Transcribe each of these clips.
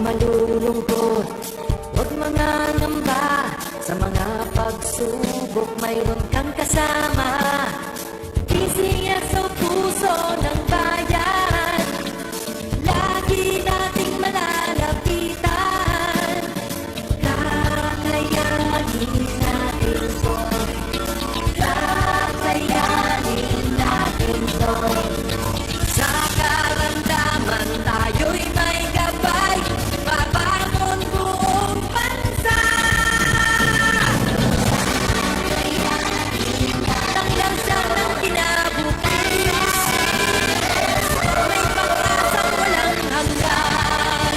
malulungkot, huwag mangangamba. Sa mga pagsubok mayroon kang kasama. PCS sa puso ng bayan, lagi nating malalapitan. Kakayanin natin to, kakayanin natin to. Sa karamdaman tayo'y may gabay, babangon buong bansa. Hanggang sa ng kinabukas, may pag-asang walang hanggan.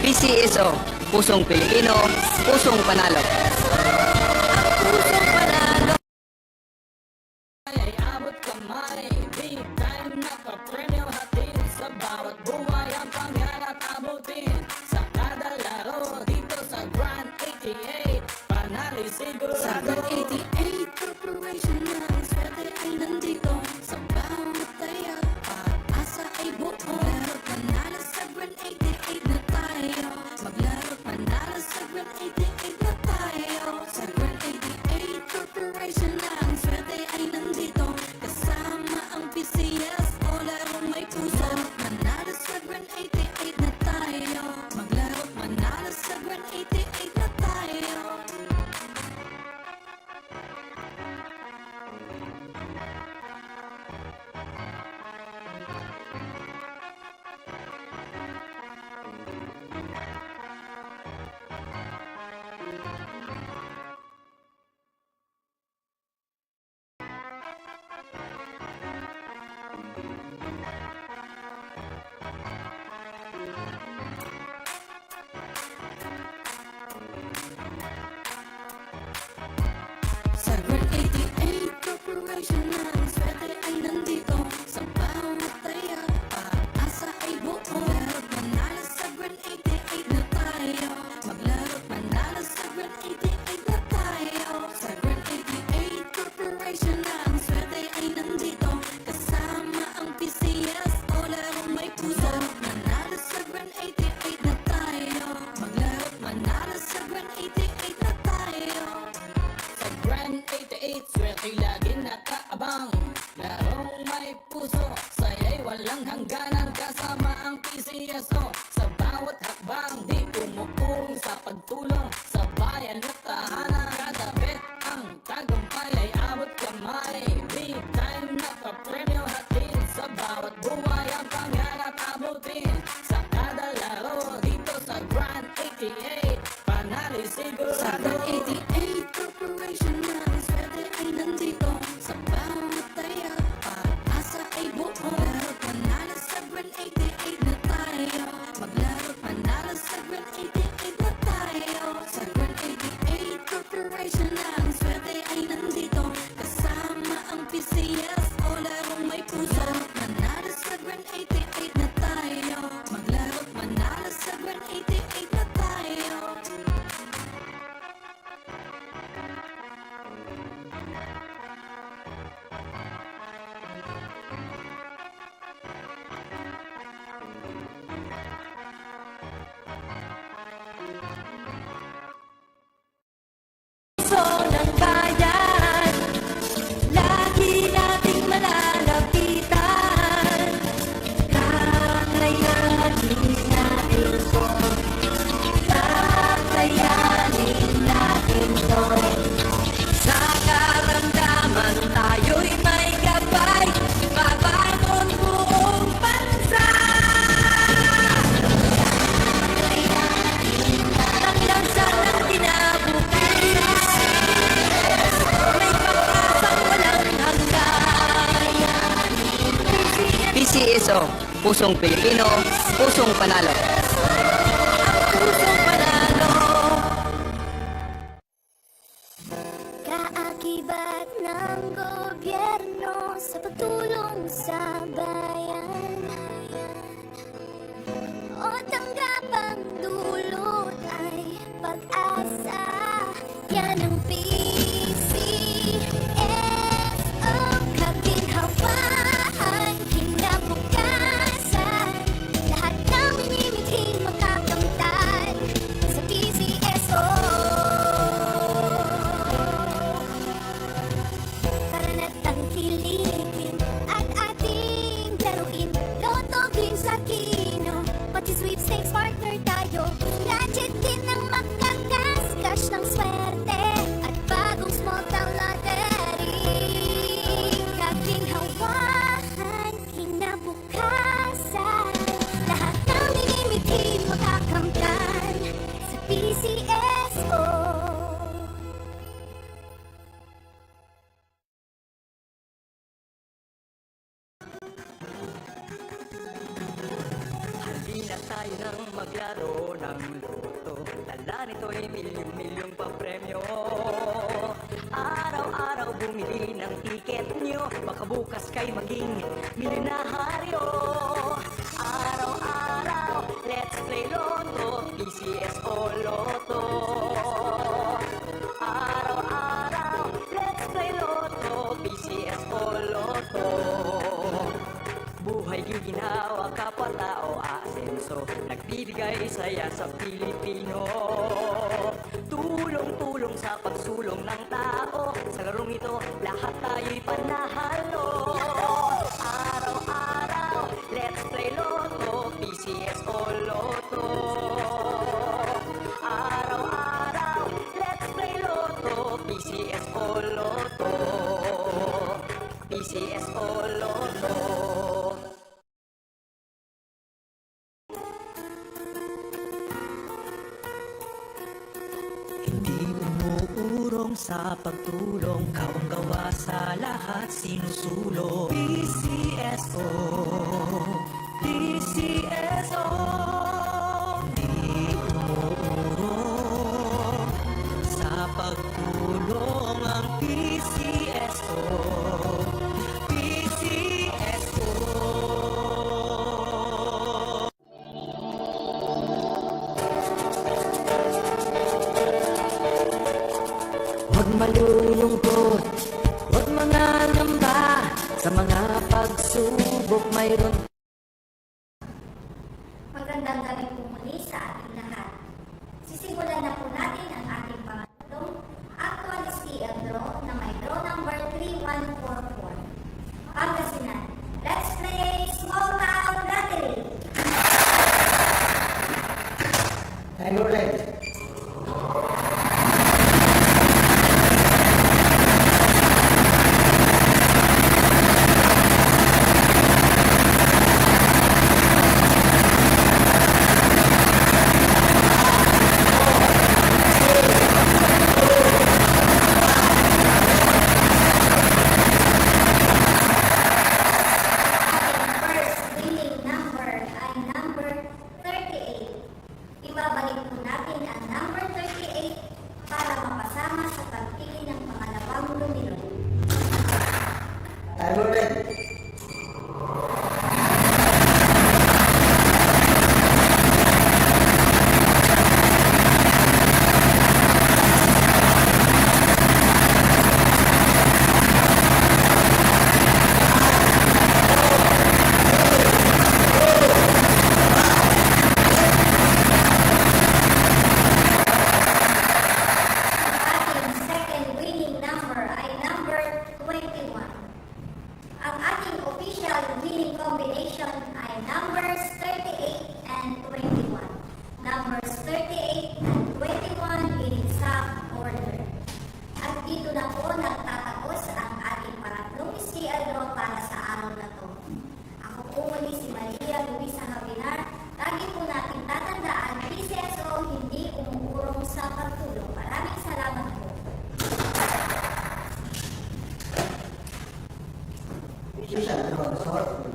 PCSO, Pusong Pilipino, Pusong Panalo. Pusong panalo. Ay abot kamay, big time na papremyo hatid. Sa bawat buhay ang pangarap abutin. Sa kada laro dito sa Grand 88, panalo sigurado. Sa Grand 88 Corporation na ang swerte ay nandito. Sa bawat taya, pag-asa ay buo. Maglaro't manalo sa Grand 88 na tayo. Maglaro't manalo sa Grand 88 na tayo. Sa Grand 88 Corporation na ang swerte ay nandito. Kasama ang PCS o larong may puso. Manalo sa Grand 88 na tayo. Maglaro't manalo sa Grand 88 na tayo. Sa Grand 88 Corporation na ang swerte ay nandito. Sa bawat taya, pag-asa ay buo. Maglaro't manalo sa Grand 88 na tayo. Maglaro't manalo sa Grand 88 na tayo. Sa Grand 88 Corporation na ang swerte ay nandito. Kasama ang PCS o larong may puso. Manalo sa Grand 88 na tayo. Maglaro't manalo sa Grand 88 na tayo. Sa Grand 88, swerte laging nakaabang. Larong may puso, saya'y walang hangganan. Kasama ang PCSO, sa bawat hakbang di umupong sa pagtulong sa bayan at tahanan. Kada bet ang tagumpay ay abot kamay. Big time na papremyo hatid. Sa bawat buhay ang pangarap abutin. Sa kada laro dito sa Grand 88, panalo sigurado. Sa Grand 88 Corporation na ang swerte ay nandito. Sa bawat taya, pag-asa ay buo. Maglaro't manalo sa Grand 88 na tayo. Maglaro't manalo sa Grand 88 na tayo. Sa Grand 88 Corporation na ang swerte ay nandito. Kasama ang PCS o larong may puso. Manalo sa Grand 88 na tayo. Maglaro't manalo sa Grand 88 na tayo. Puso ng bayan, lagi nating malalapitan. Kakayanin natin to, kakayanin natin to. Sa karamdaman tayo'y may gabay, babangon buong bansa. Hanggang sa ng kinabukas, may pag-asang walang hanggan. PCSO, Pusong Pilipino, Pusong Panalo. Pusong panalo. Kaakibat ng gobyerno sa pagtulong sa bayan o tanggap ang dulot ay pag-asa. Yan ang PCSO, kaginhawaan, kinabukasan. Lahat ng minimit tayo nang maglaro ng loto. Dala nito'y milyong-milyong papremyo. Araw-araw bumili ng tiket nyo, baka bukas kay maging milyonaryo. Araw-araw, let's play Lotto, PCS o Lotto. Araw-araw, let's play Lotto, PCS o Lotto. Buhay giginawa, kapwa-tao asenso, nagbibigay saya sa Pilipino. Tulong-tulong sa pagsulong ng tao, sa larong ito lahat tayo'y panahalo. Araw-araw, let's play Lotto, PCS o Lotto. Araw-araw, let's play Lotto, PCS o Lotto. PCS o Lotto. Hindi umuurong sa pagtulong, kawang-gawa sa lahat sinusulong. PCSO, PCSO. Hindi umuurong sa pagtulong ang PCSO, PCSO. Huwag malulungkot, huwag mangangamba, sa mga pagsubok mayroon. Magandang gabi po muli sa ating lahat. Sisimulan na po natin ang ating pangatlong actual STL draw na may draw number 3144. Pangasinan, let's play Small Town Lottery. Time ulit. Ating first winning number ay number 38. Ibabalik po natin ang number 38 para mapasama sa pagpili ng pangalawang numero. Time ulit. Ating second winning number ay number 21. Ang ating official winning combination ay numbers 38 and 21. Numbers 38 and 21 in exact order. At dito na po nagtatapos ang ating pangatlong STL draw para sa araw na to. Ako po muli si Maria Luisa Habinar. Lagi po natin tatandaan, PCSO hindi umuurong sa pagtulong. Maraming salamat po. Susan, ano ba?